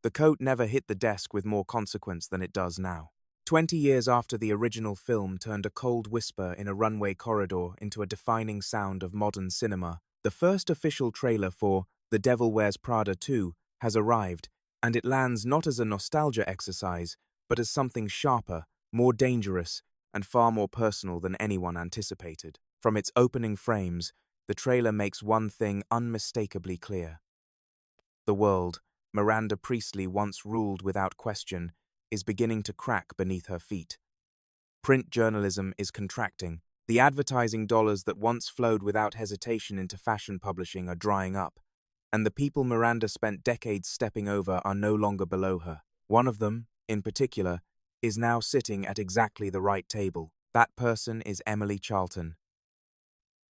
The coat never hit the desk with more consequence than it does now. 20 years after the original film turned a cold whisper in a runway corridor into a defining sound of modern cinema, the first official trailer for The Devil Wears Prada 2 has arrived, and it lands not as a nostalgia exercise, but as something sharper, more dangerous, and far more personal than anyone anticipated. From its opening frames, the trailer makes one thing unmistakably clear. The world, Miranda Priestly once ruled without question, is beginning to crack beneath her feet. Print journalism is contracting. The advertising dollars that once flowed without hesitation into fashion publishing are drying up, and the people Miranda spent decades stepping over are no longer below her. One of them, in particular, is now sitting at exactly the right table. That person is Emily Charlton.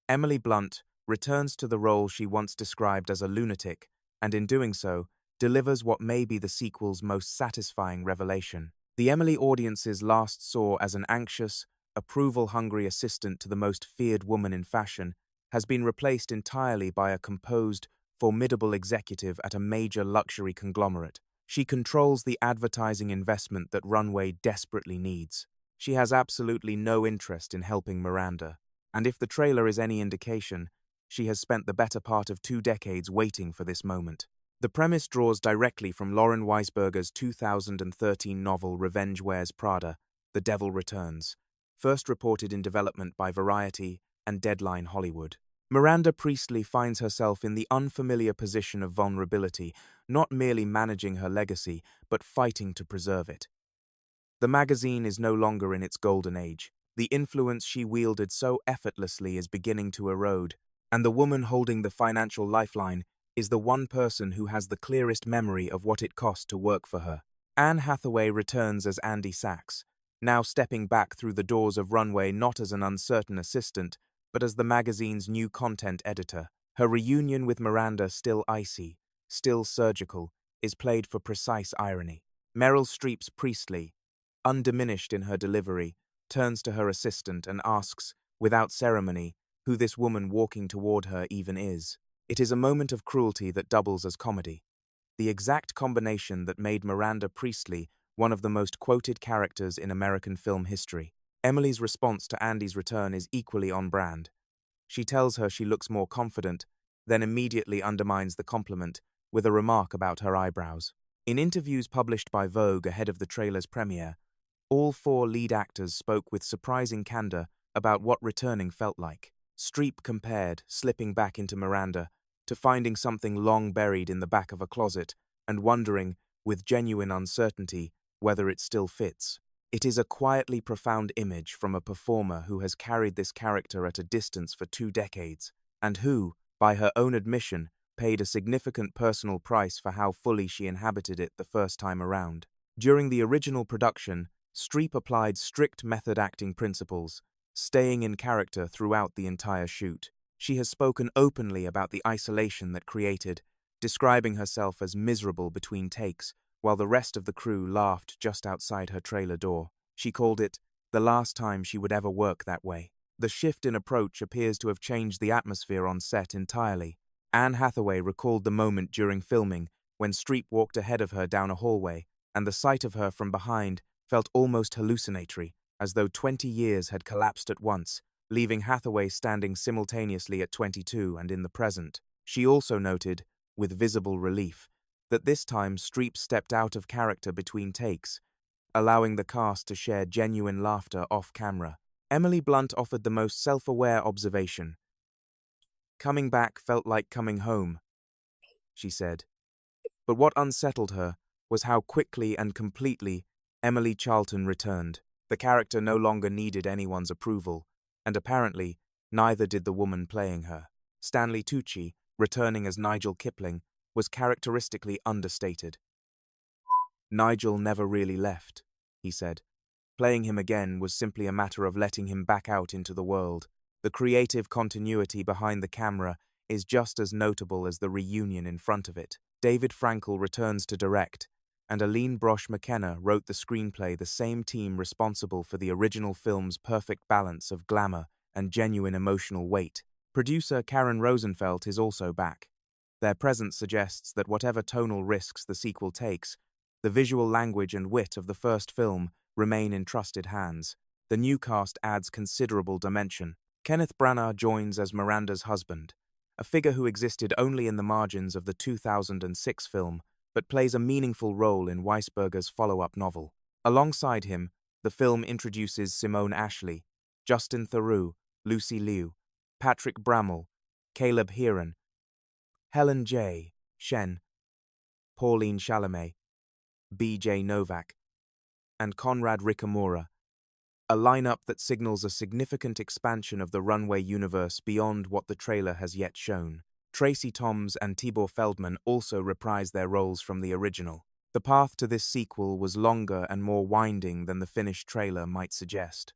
Emily Blunt returns to the role she once described as a lunatic, and in doing so, delivers what may be the sequel's most satisfying revelation. The Emily audiences last saw as an anxious, approval-hungry assistant to the most feared woman in fashion has been replaced entirely by a composed, formidable executive at a major luxury conglomerate. She controls the advertising investment that Runway desperately needs. She has absolutely no interest in helping Miranda, and if the trailer is any indication, she has spent the better part of 2 decades waiting for this moment. The premise draws directly from Lauren Weisberger's 2013 novel Devil Wears Prada, The Devil Returns, first reported in development by Variety and Deadline Hollywood. Miranda Priestly finds herself in the unfamiliar position of vulnerability, not merely managing her legacy, but fighting to preserve it. The magazine is no longer in its golden age. The influence she wielded so effortlessly is beginning to erode, and the woman holding the financial lifeline is the one person who has the clearest memory of what it cost to work for her. Anne Hathaway returns as Andy Sachs, now stepping back through the doors of Runway not as an uncertain assistant, but as the magazine's new content editor. Her reunion with Miranda, still icy, still surgical, is played for precise irony. Meryl Streep's Priestly, undiminished in her delivery, turns to her assistant and asks, without ceremony, who this woman walking toward her even is. It is a moment of cruelty that doubles as comedy, the exact combination that made Miranda Priestly one of the most quoted characters in American film history. Emily's response to Andy's return is equally on brand. She tells her she looks more confident, then immediately undermines the compliment with a remark about her eyebrows. In interviews published by Vogue ahead of the trailer's premiere, all 4 lead actors spoke with surprising candor about what returning felt like. Streep compared slipping back into Miranda to finding something long buried in the back of a closet and wondering, with genuine uncertainty, whether it still fits. It is a quietly profound image from a performer who has carried this character at a distance for 2 decades, and who, by her own admission, paid a significant personal price for how fully she inhabited it the first time around. During the original production, Streep applied strict method acting principles, staying in character throughout the entire shoot. She has spoken openly about the isolation that created, describing herself as miserable between takes, while the rest of the crew laughed just outside her trailer door. She called it the last time she would ever work that way. The shift in approach appears to have changed the atmosphere on set entirely. Anne Hathaway recalled the moment during filming when Streep walked ahead of her down a hallway, and the sight of her from behind felt almost hallucinatory, as though 20 years had collapsed at once, leaving Hathaway standing simultaneously at 22 and in the present. She also noted, with visible relief, that this time Streep stepped out of character between takes, allowing the cast to share genuine laughter off-camera. Emily Blunt offered the most self-aware observation. "Coming back felt like coming home," she said. But what unsettled her was how quickly and completely Emily Charlton returned. The character no longer needed anyone's approval, and apparently, neither did the woman playing her. Stanley Tucci, returning as Nigel Kipling, was characteristically understated. "Nigel never really left," he said. "Playing him again was simply a matter of letting him back out into the world. The creative continuity behind the camera is just as notable as the reunion in front of it." David Frankel returns to direct, and Aline Brosh McKenna wrote the screenplay, the same team responsible for the original film's perfect balance of glamour and genuine emotional weight. Producer Karen Rosenfeld is also back. Their presence suggests that whatever tonal risks the sequel takes, the visual language and wit of the first film remain in trusted hands. The new cast adds considerable dimension. Kenneth Branagh joins as Miranda's husband, a figure who existed only in the margins of the 2006 film, but plays a meaningful role in Weisberger's follow-up novel. Alongside him, the film introduces Simone Ashley, Justin Theroux, Lucy Liu, Patrick Brammall, Caleb Heron, Helen J. Shen, Pauline Chalamet, B.J. Novak, and Conrad Ricamora, a lineup that signals a significant expansion of the Runway universe beyond what the trailer has yet shown. Tracy Toms and Tibor Feldman also reprise their roles from the original. The path to this sequel was longer and more winding than the finished trailer might suggest.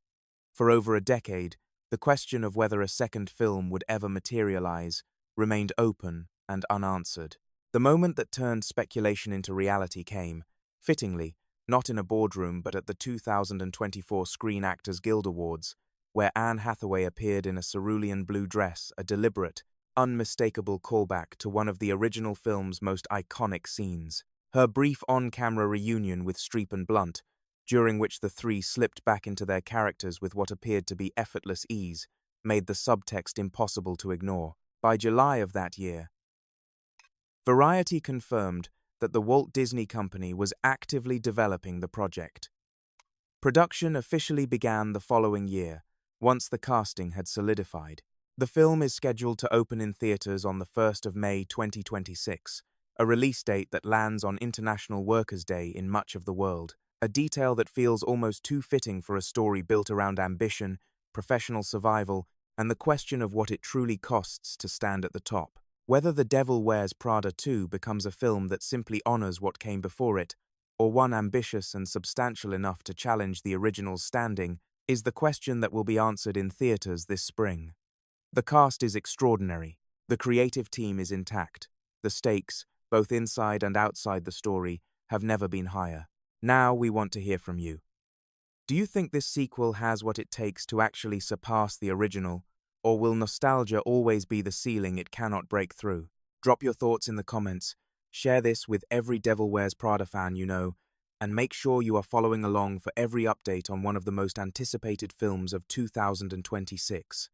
For over a decade, the question of whether a second film would ever materialize remained open and unanswered. The moment that turned speculation into reality came, fittingly, not in a boardroom but at the 2024 Screen Actors Guild Awards, where Anne Hathaway appeared in a cerulean blue dress, a deliberate, unmistakable callback to one of the original film's most iconic scenes. Her brief on-camera reunion with Streep and Blunt, during which the three slipped back into their characters with what appeared to be effortless ease, made the subtext impossible to ignore. By July of that year, Variety confirmed that the Walt Disney Company was actively developing the project. Production officially began the following year, once the casting had solidified. The film is scheduled to open in theaters on the 1st of May 2026, a release date that lands on International Workers' Day in much of the world, a detail that feels almost too fitting for a story built around ambition, professional survival, and the question of what it truly costs to stand at the top. Whether The Devil Wears Prada 2 becomes a film that simply honors what came before it, or one ambitious and substantial enough to challenge the original's standing, is the question that will be answered in theaters this spring. The cast is extraordinary. The creative team is intact. The stakes, both inside and outside the story, have never been higher. Now we want to hear from you. Do you think this sequel has what it takes to actually surpass the original, or will nostalgia always be the ceiling it cannot break through? Drop your thoughts in the comments, share this with every Devil Wears Prada fan you know, and make sure you are following along for every update on one of the most anticipated films of 2026.